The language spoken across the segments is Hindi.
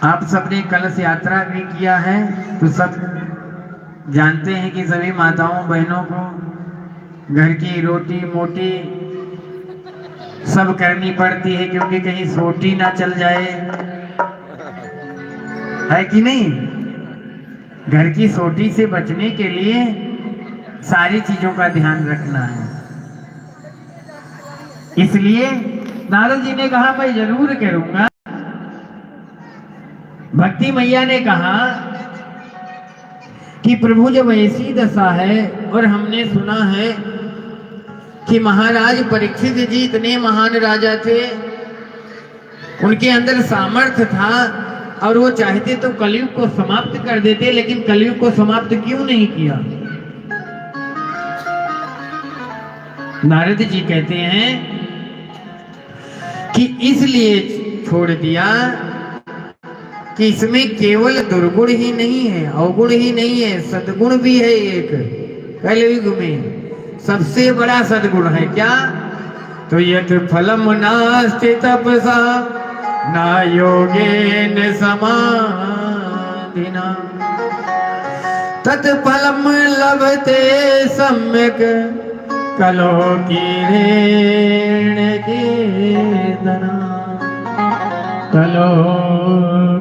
आप सबने कलश यात्रा भी किया है तो सब जानते हैं कि सभी माताओं बहनों को घर की रोटी मोटी सब करनी पड़ती है, क्योंकि कहीं सोटी ना चल जाए, है कि नहीं। घर की सोटी से बचने के लिए सारी चीजों का ध्यान रखना है। इसलिए नारद जी ने कहा मैं जरूर करूंगा। भक्ति मैया ने कहा कि प्रभु जब ऐसी दशा है, और हमने सुना है कि महाराज परीक्षित जी इतने महान राजा थे, उनके अंदर सामर्थ्य था और वो चाहते तो कलयुग को समाप्त कर देते, लेकिन कलयुग को समाप्त क्यों नहीं किया। नारद जी कहते हैं कि इसलिए छोड़ दिया कि इसमें केवल दुर्गुण ही नहीं है, अवगुण ही नहीं है, सद्गुण भी है। एक कलयुग में सबसे बड़ा सद्गुण है क्या? तो यत् फलम नास्ति तपसा न योगेन समाधिना तत्फलम लभते सम्यक कलो कीरेण कीर्तना कलो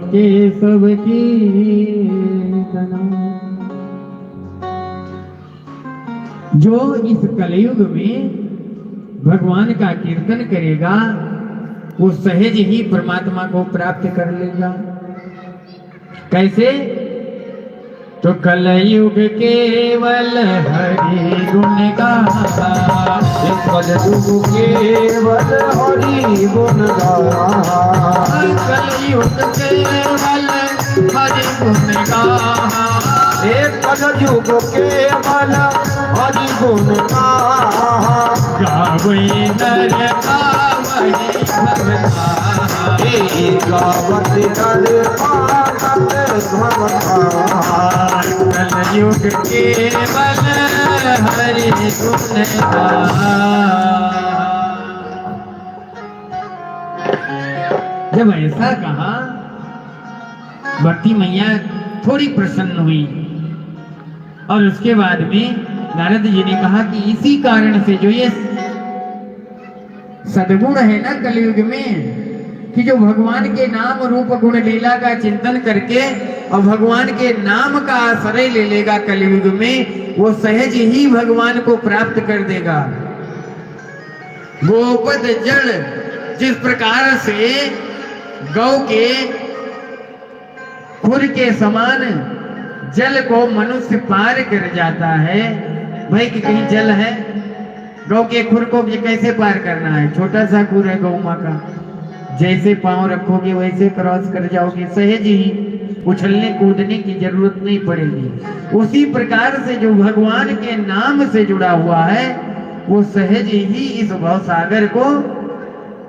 के सब कीर्तना। जो इस कलयुग में भगवान का कीर्तन करेगा वो सहज ही परमात्मा को प्राप्त कर लेगा। कैसे? तो कलयुग केवल हरि गुण गाता, कलयुग केवल हरि गुण गाता, कलयुग केवल हरि गुण गाता, कलयुग केवल हरि गुण गाता, गावै नर गावै भवता, गावति नर गावत भवता। कलयुग केवल हरि गुण गाता। जब ऐसा कहा भक्ति मैया थोड़ी प्रसन्न हुई, और उसके बाद में नारद जी ने कहा कि इसी कारण से जो ये सद्गुण है ना कलयुग में, कि जो भगवान के नाम रूप गुण लीला का चिंतन करके और भगवान के नाम का आश्रय ले लेगा कलयुग में, वो सहज ही भगवान को प्राप्त कर देगा। गोपद जल जिस प्रकार से गौ के खुर के समान जल को मनुष्य पार कर जाता है। भाई कि कहीं जल है, गौ के खुर को कैसे पार करना है? छोटा सा खुर है गौ माँ का, जैसे पांव रखोगे वैसे क्रॉस कर जाओगे, सहज ही, उछलने कूदने की जरूरत नहीं पड़ेगी। उसी प्रकार से जो भगवान के नाम से जुड़ा हुआ है वो सहज ही इस भव सागर को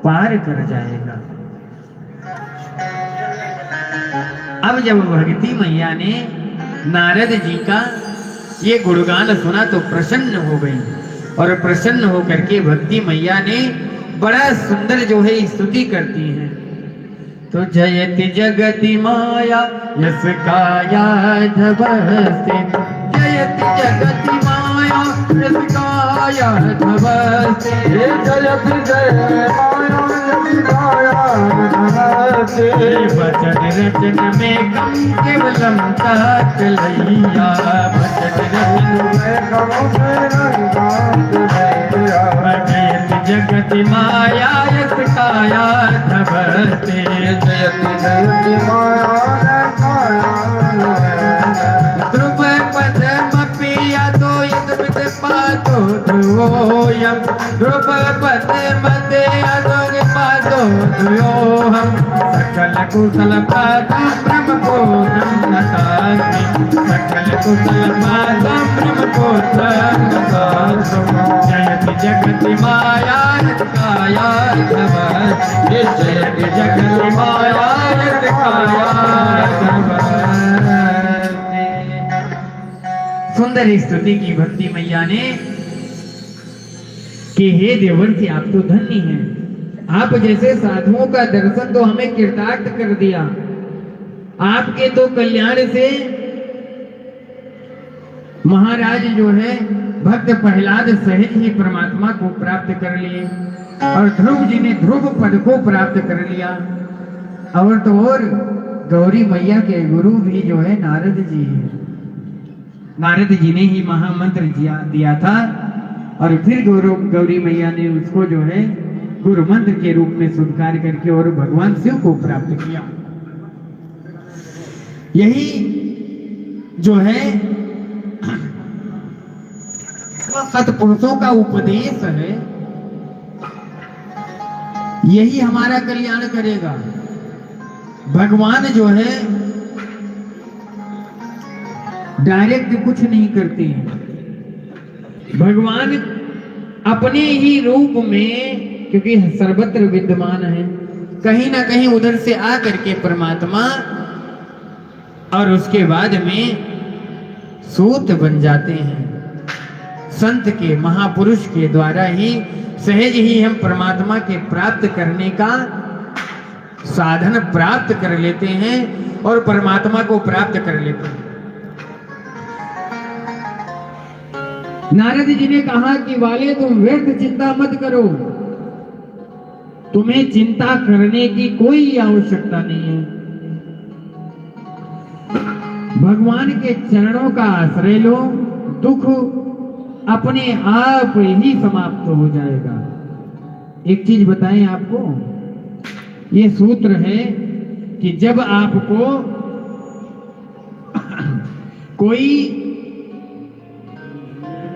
पार कर जाएगा। अब जब भक्ति मैया ने नारद जी का ये गुणगान सुना तो प्रसन्न हो गई, और प्रसन्न होकर के भक्ति मैया ने बड़ा सुंदर जो है स्तुति करती है। तो जयति जगति माया यस काया धवस्ते, जयति जगति माया यस काया धवस्ते, जयति जय माया यस काया धवस्ते। वचन रचन में कम केवलम तात लैया, वचन रचन में कम केवलम जयति जगति माया यस काया धवस्ते, जयति जयति माया काया ध्रुव पदमपि यतो यद्विद पादो ध्रुवोऽयं, ध्रुव पदमते यतो पादो ध्रुवोऽहं, सकल कुशल पादं ब्रह्मपुत्रं नतामि, सकल कुशल पादं ब्रह्मपुत्रं नतामि। जयति जगति माया काया धवस्ते, जयति जगति माया काया धवस्ते। सुंदर स्तुति की भक्ति मैया ने कि हे देवर्षि आप तो धन्य हैं, आप जैसे साधुओं का दर्शन तो हमें कृतार्थ कर दिया। आपके तो कल्याण से महाराज जो है भक्त प्रहलाद सहज ही परमात्मा को प्राप्त कर लिए और ध्रुव जी ने ध्रुव पद को प्राप्त कर लिया। और तो और गौरी मैया के गुरु भी जो है नारद जी है। नारद जी ने ही महामंत्र दिया था और फिर गौरी मैया ने उसको जो है गुरु मंत्र के रूप में स्वीकार करके और भगवान शिव को प्राप्त किया। यही जो है सत्पुरुषों का उपदेश है, यही हमारा कल्याण करेगा। भगवान जो है डायरेक्ट कुछ नहीं करते हैं। भगवान अपने ही रूप में, क्योंकि सर्वत्र विद्यमान है, कहीं ना कहीं उधर से आकर के परमात्मा और उसके बाद में सूत बन जाते हैं। संत के महापुरुष के द्वारा ही सहज ही हम परमात्मा के प्राप्त करने का साधन प्राप्त कर लेते हैं और परमात्मा को प्राप्त कर लेते हैं। नारद जी ने कहा कि वाले तुम व्यर्थ चिंता मत करो, तुम्हें चिंता करने की कोई आवश्यकता नहीं है। भगवान के चरणों का आश्रय लो, दुख अपने आप ही समाप्त हो जाएगा। एक चीज बताएं आपको, ये सूत्र है कि जब आपको कोई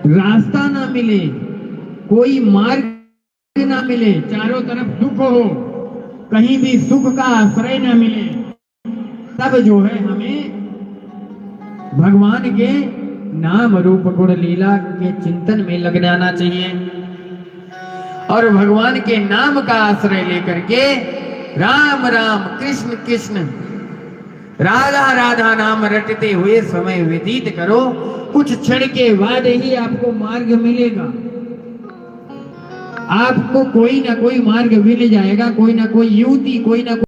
रास्ता ना मिले, कोई मार्ग ना मिले, चारों तरफ दुख हो, कहीं भी सुख का आश्रय ना मिले, तब जो है हमें भगवान के नाम रूप गुण लीला के चिंतन में लग जाना चाहिए और भगवान के नाम का आश्रय लेकर के राम राम कृष्ण कृष्ण राधा राधा नाम रटते हुए समय व्यतीत करो। कुछ क्षण के बाद ही आपको मार्ग मिलेगा, आपको कोई ना कोई मार्ग मिल जाएगा, कोई ना कोई युवती, कोई ना